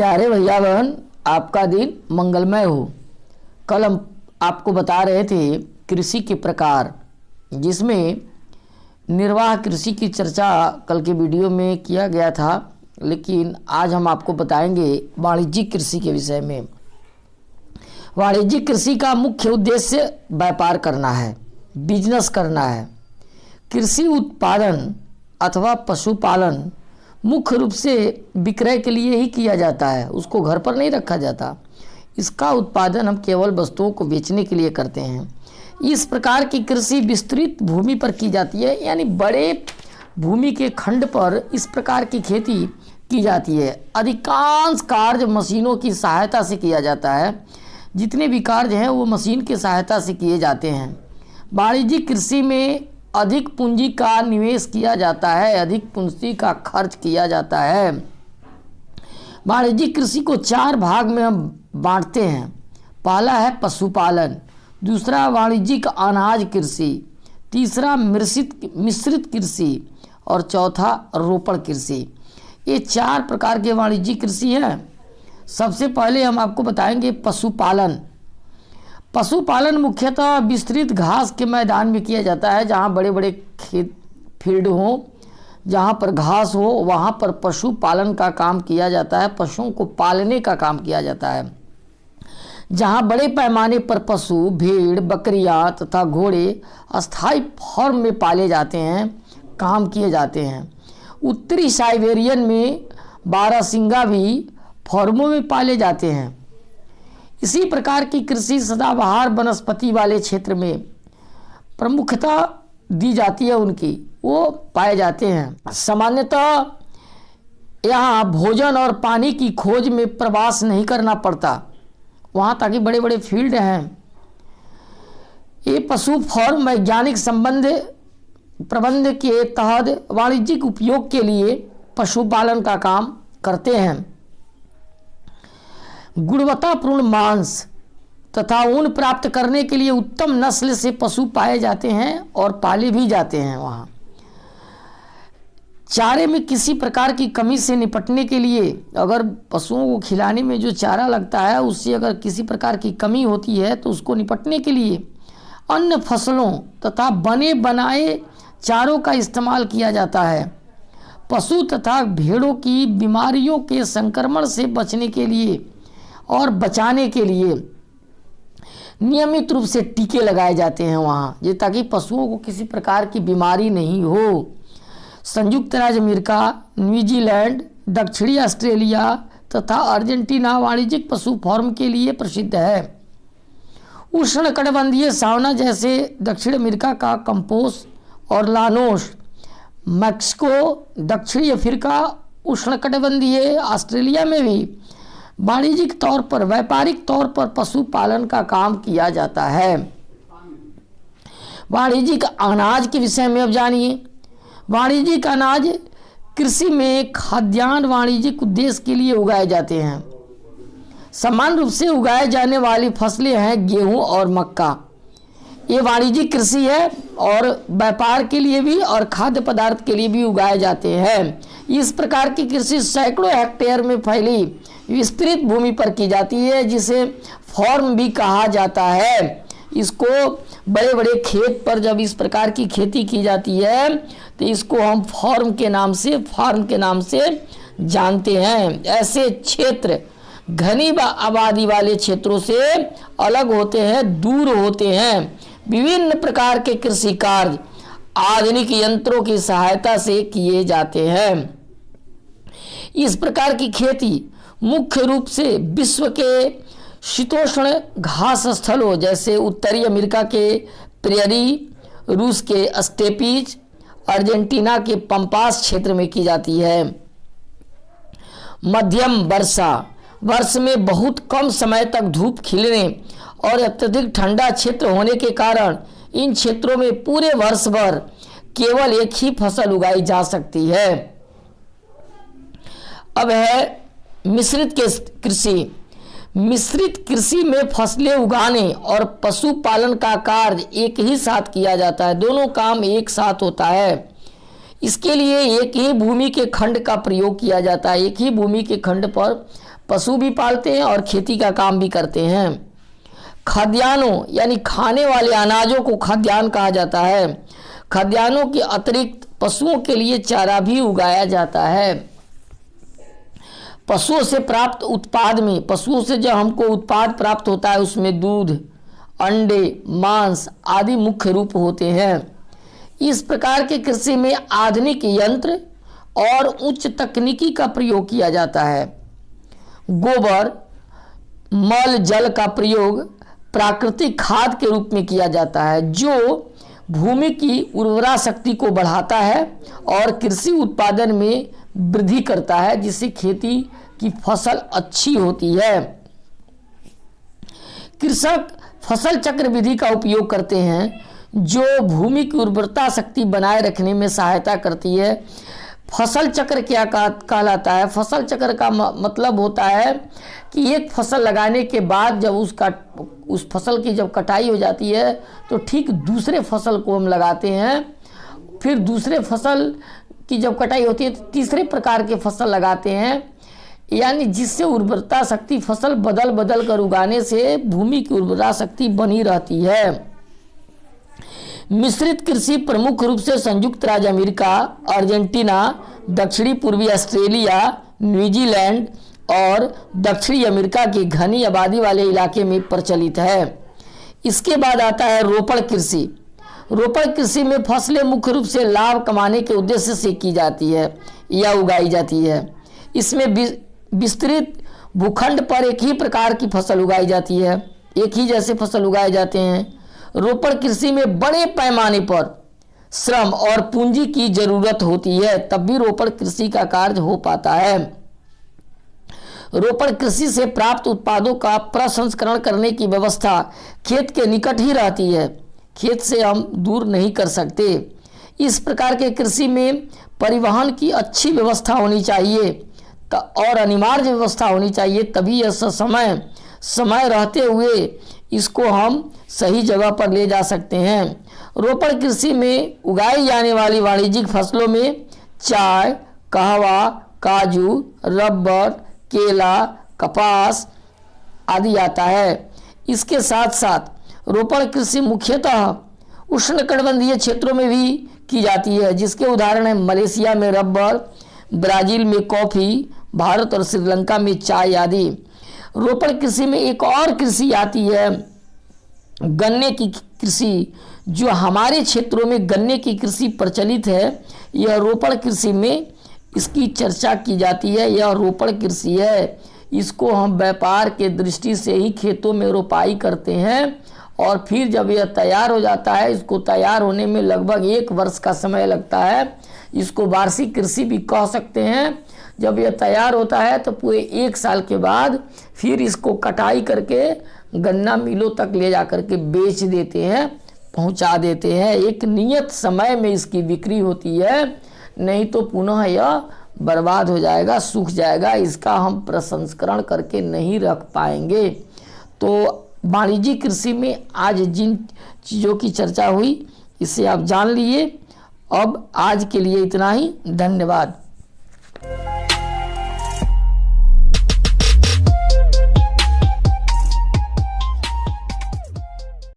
प्यारे भैया बहन, आपका दिन मंगलमय हो। कल हम आपको बता रहे थे कृषि के प्रकार, जिसमें निर्वाह कृषि की चर्चा कल के वीडियो में किया गया था, लेकिन आज हम आपको बताएंगे वाणिज्यिक कृषि के विषय में। वाणिज्यिक कृषि का मुख्य उद्देश्य व्यापार करना है, बिजनेस करना है। कृषि उत्पादन अथवा पशुपालन मुख्य रूप से विक्रय के लिए ही किया जाता है, उसको घर पर नहीं रखा जाता। इसका उत्पादन हम केवल वस्तुओं को बेचने के लिए करते हैं। इस प्रकार की कृषि विस्तृत भूमि पर की जाती है, यानी बड़े भूमि के खंड पर इस प्रकार की खेती की जाती है। अधिकांश कार्य मशीनों की सहायता से किया जाता है। जितने भी कार्य हैं वो मशीन की सहायता से किए जाते हैं। वाणिज्यिक कृषि में अधिक पूंजी का निवेश किया जाता है, अधिक पूंजी का खर्च किया जाता है। वाणिज्यिक कृषि को 4 भाग में हम बांटते हैं। पहला है पशुपालन, दूसरा वाणिज्यिक अनाज कृषि, तीसरा मिश्रित कृषि और चौथा रोपण कृषि। ये 4 प्रकार के वाणिज्यिक कृषि हैं। सबसे पहले हम आपको बताएंगे पशुपालन। पशुपालन मुख्यतः विस्तृत घास के मैदान में किया जाता है। जहाँ बड़े बड़े खेत फील्ड हों, जहाँ पर घास हो, वहाँ पर पशुपालन का काम किया जाता है। पशुओं को पालने का काम किया जाता है। जहाँ बड़े पैमाने पर पशु, भेड़, बकरियाँ तथा घोड़े अस्थायी फॉर्म में पाले जाते हैं, काम किए जाते हैं। उत्तरी साइबेरियन में बारहसिंगा भी फॉर्मों में पाले जाते हैं। इसी प्रकार की कृषि सदाबहार वनस्पति वाले क्षेत्र में प्रमुखता दी जाती है, उनकी वो पाए जाते हैं। सामान्यतः यहाँ भोजन और पानी की खोज में प्रवास नहीं करना पड़ता वहाँ, ताकि बड़े बड़े फील्ड हैं। ये पशु फॉर्म वैज्ञानिक प्रबंध के तहत वाणिज्यिक उपयोग के लिए पशुपालन का काम करते हैं। गुणवत्तापूर्ण मांस तथा ऊन प्राप्त करने के लिए उत्तम नस्ल से पशु पाए जाते हैं और पाले भी जाते हैं। वहाँ चारे में किसी प्रकार की कमी से निपटने के लिए, अगर पशुओं को खिलाने में जो चारा लगता है उससे अगर किसी प्रकार की कमी होती है तो उसको निपटने के लिए अन्य फसलों तथा बने बनाए चारों का इस्तेमाल किया जाता है। पशु तथा भेड़ों की बीमारियों के संक्रमण से बचने के लिए और बचाने के लिए नियमित रूप से टीके लगाए जाते हैं वहाँ, ये ताकि पशुओं को किसी प्रकार की बीमारी नहीं हो। संयुक्त राज्य अमेरिका, न्यूजीलैंड, दक्षिणी ऑस्ट्रेलिया तथा अर्जेंटीना वाणिज्यिक पशु फॉर्म के लिए प्रसिद्ध है। उष्णकटिबंधीय सावना जैसे दक्षिण अमेरिका का कंपोस और लानोस, मैक्सिको, दक्षिणी अफ्रीका, उष्णकटिबंधीय ऑस्ट्रेलिया में भी वाणिज्यिक तौर पर, व्यापारिक तौर पर पशुपालन का काम किया जाता है। वाणिज्यिक अनाज के विषय में अब जानिए। वाणिज्यिक अनाज कृषि में खाद्यान्न वाणिज्यिक उद्देश्य के लिए उगाए जाते हैं। समान रूप से उगाए जाने वाली फसलें हैं गेहूं और मक्का। ये वाणिज्यिक कृषि है और व्यापार के लिए भी और खाद्य पदार्थ के लिए भी उगाए जाते हैं। इस प्रकार की कृषि सैकड़ों हेक्टेयर में फैली विस्तृत भूमि पर की जाती है, जिसे फॉर्म भी कहा जाता है। इसको बड़े बड़े खेत पर जब इस प्रकार की खेती की जाती है तो इसको हम फार्म के नाम से जानते हैं। ऐसे क्षेत्र घनी आबादी वाले क्षेत्रों से अलग होते हैं, दूर होते हैं। विभिन्न प्रकार के कृषि कार्य आधुनिक यंत्रों की सहायता से किए जाते हैं। इस प्रकार की खेती मुख्य रूप से विश्व के शीतोष्ण घास स्थलों जैसे उत्तरी अमेरिका के प्रेरी, रूस के स्टेपीज, अर्जेंटीना के पंपास क्षेत्र में की जाती है। मध्यम वर्षा, वर्ष में बहुत कम समय तक धूप खिलने और अत्यधिक ठंडा क्षेत्र होने के कारण इन क्षेत्रों में पूरे वर्ष भर केवल एक ही फसल उगाई जा सकती है। अब है मिश्रित कृषि। मिश्रित कृषि में फसलें उगाने और पशुपालन का कार्य एक ही साथ किया जाता है, दोनों काम एक साथ होता है। इसके लिए एक ही भूमि के खंड का प्रयोग किया जाता है। एक ही भूमि के खंड पर पशु भी पालते हैं और खेती का काम भी करते हैं। खाद्यान्नों यानी खाने वाले अनाजों को खाद्यान्न कहा जाता है। खाद्यान्नों के अतिरिक्त पशुओं के लिए चारा भी उगाया जाता है। पशुओं से प्राप्त उत्पाद में, पशुओं से जो हमको उत्पाद प्राप्त होता है उसमें दूध, अंडे, मांस आदि मुख्य रूप होते हैं। इस प्रकार के कृषि में आधुनिक यंत्र और उच्च तकनीकी का प्रयोग किया जाता है। गोबर, मल जल का प्रयोग प्राकृतिक खाद के रूप में किया जाता है, जो भूमि की उर्वरा शक्ति को बढ़ाता है और कृषि उत्पादन में वृद्धि करता है, जिससे खेती की फसल अच्छी होती है। कृषक फसल चक्र विधि का उपयोग करते हैं, जो भूमि की उर्वरता शक्ति बनाए रखने में सहायता करती है। फसल चक्र क्या कहलाता है? फसल चक्र का मतलब होता है कि एक फसल लगाने के बाद जब उस फसल की जब कटाई हो जाती है तो ठीक दूसरे फसल को हम लगाते हैं, फिर दूसरे फसल की जब कटाई होती है तो तीसरे प्रकार के फसल लगाते हैं, यानी जिससे उर्वरता शक्ति फसल बदल बदल कर उगाने से भूमि की उर्वरा शक्ति बनी रहती है। मिश्रित कृषि प्रमुख रूप से संयुक्त राज्य अमेरिका, अर्जेंटीना, दक्षिणी पूर्वी ऑस्ट्रेलिया, न्यूजीलैंड और दक्षिणी अमेरिका की घनी आबादी वाले इलाके में प्रचलित है। इसके बाद आता है रोपण कृषि। रोपण कृषि में फसलें मुख्य रूप से लाभ कमाने के उद्देश्य से की जाती है या उगाई जाती है। इसमें विस्तृत भूखंड पर एक ही प्रकार की फसल उगाई जाती है, एक ही जैसे फसल उगाए जाते हैं। रोपण कृषि में बड़े पैमाने पर श्रम और पूंजी की जरूरत होती है, तब भी रोपण कृषि का कार्य हो पाता है। रोपण कृषि से प्राप्त उत्पादों का प्रसंस्करण करने की व्यवस्था खेत के निकट ही रहती है, खेत से हम दूर नहीं कर सकते। इस प्रकार के कृषि में परिवहन की अच्छी व्यवस्था होनी चाहिए और अनिवार्य व्यवस्था होनी चाहिए, तभी यह समय रहते हुए इसको हम सही जगह पर ले जा सकते हैं। रोपण कृषि में उगाई जाने वाली वाणिज्यिक फसलों में चाय, कहवा, काजू, रबर, केला, कपास आदि आता है। इसके साथ साथ रोपण कृषि मुख्यतः उष्णकटिबंधीय क्षेत्रों में भी की जाती है, जिसके उदाहरण है मलेशिया में रबर, ब्राज़ील में कॉफ़ी, भारत और श्रीलंका में चाय आदि। रोपण कृषि में एक और कृषि आती है गन्ने की कृषि, जो हमारे क्षेत्रों में गन्ने की कृषि प्रचलित है। यह रोपण कृषि में इसकी चर्चा की जाती है। यह रोपण कृषि है, इसको हम व्यापार के दृष्टि से ही खेतों में रोपाई करते हैं और फिर जब यह तैयार हो जाता है, इसको तैयार होने में लगभग 1 वर्ष का समय लगता है। इसको वार्षिक कृषि भी कह सकते हैं। जब यह तैयार होता है तो पूरे 1 साल के बाद फिर इसको कटाई करके गन्ना मिलों तक ले जा करके बेच देते हैं, पहुंचा देते हैं। एक नियत समय में इसकी बिक्री होती है, नहीं तो पुनः यह बर्बाद हो जाएगा, सूख जाएगा। इसका हम प्रसंस्करण करके नहीं रख पाएंगे। तो वाणिज्यिक कृषि में आज जिन चीज़ों की चर्चा हुई, इसे आप जान लिए। अब आज के लिए इतना ही। धन्यवाद।